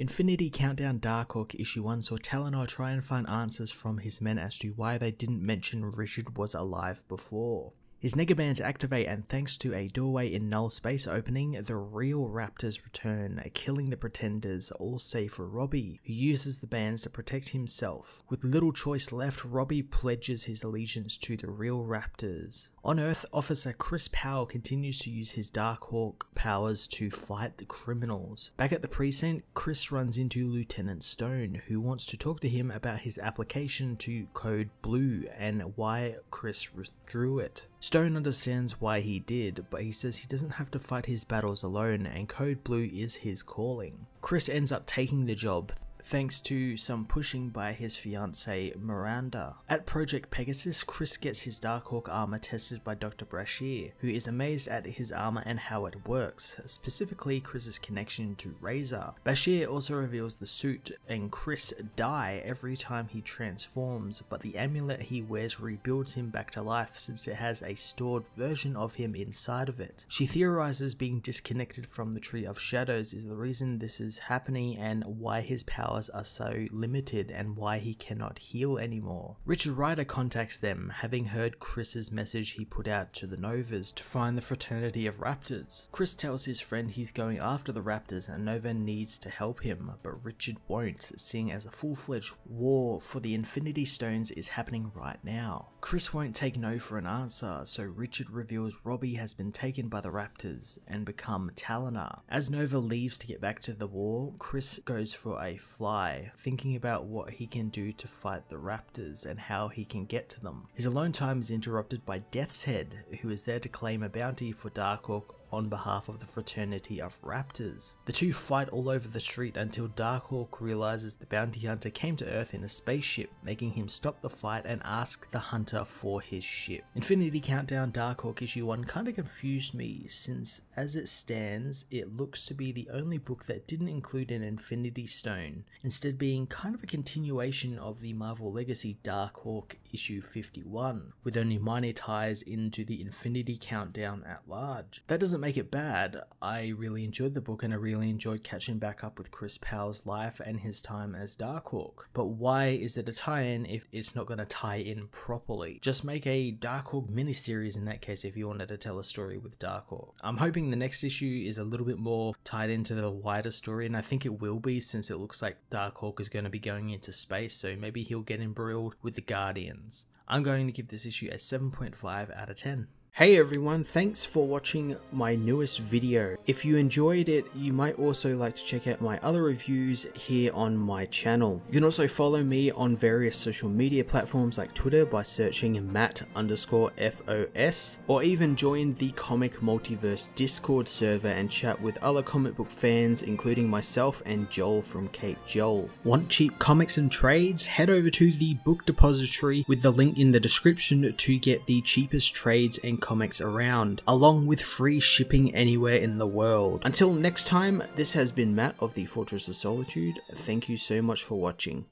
Infinity Countdown Darkhawk issue 1 saw Talonor try and find answers from his men as to why they didn't mention Richard was alive before. His negabands activate, and thanks to a doorway in null space opening, the real Raptors return, killing the pretenders, all save for Robbie, who uses the bands to protect himself. With little choice left, Robbie pledges his allegiance to the real Raptors. On Earth, Officer Chris Powell continues to use his Darkhawk powers to fight the criminals. Back at the precinct, Chris runs into Lieutenant Stone, who wants to talk to him about his application to Code Blue and why Chris withdrew it. Stone understands why he did, but he says he doesn't have to fight his battles alone, and Code Blue is his calling. Chris ends up taking the job, thanks to some pushing by his fiancée Miranda. At Project Pegasus, Chris gets his Darkhawk armor tested by Dr. Brashear, who is amazed at his armor and how it works, specifically Chris's connection to Razor. Bashir also reveals the suit, and Chris die every time he transforms, but the amulet he wears rebuilds him back to life since it has a stored version of him inside of it. She theorizes being disconnected from the Tree of Shadows is the reason this is happening and why his powers are so limited and why he cannot heal anymore. Richard Rider contacts them, having heard Chris's message he put out to the Novas to find the fraternity of Raptors. Chris tells his friend he's going after the Raptors and Nova needs to help him, but Richard won't, seeing as a full-fledged war for the Infinity Stones is happening right now. Chris won't take no for an answer, so Richard reveals Robbie has been taken by the Raptors and become Talonor. As Nova leaves to get back to the war, Chris goes for a fly, thinking about what he can do to fight the Raptors and how he can get to them. His alone time is interrupted by Death's Head, who is there to claim a bounty for Darkhawk on behalf of the fraternity of Raptors. The two fight all over the street until Darkhawk realizes the bounty hunter came to Earth in a spaceship, making him stop the fight and ask the hunter for his ship. Infinity Countdown Darkhawk issue 1 kinda confused me, since as it stands, it looks to be the only book that didn't include an Infinity Stone, instead being kind of a continuation of the Marvel Legacy Darkhawk issue 51, with only minor ties into the Infinity Countdown at large. That doesn't make it bad. I really enjoyed the book and I really enjoyed catching back up with Chris Powell's life and his time as Darkhawk. But why is it a tie-in if it's not going to tie in properly? Just make a Darkhawk miniseries in that case if you wanted to tell a story with Darkhawk. I'm hoping the next issue is a little bit more tied into the wider story, and I think it will be since it looks like Darkhawk is going to be going into space, so maybe he'll get embroiled with the Guardians. I'm going to give this issue a 7.5 out of 10. Hey everyone, thanks for watching my newest video. If you enjoyed it, you might also like to check out my other reviews here on my channel. You can also follow me on various social media platforms like Twitter by searching Matt_FOS, or even join the Comic Multiverse Discord server and chat with other comic book fans, including myself and Joel from Cape Joel. Want cheap comics and trades? Head over to the book depository with the link in the description to get the cheapest trades and comics around, along with free shipping anywhere in the world. Until next time, this has been Matt of the Fortress of Solitude. Thank you so much for watching.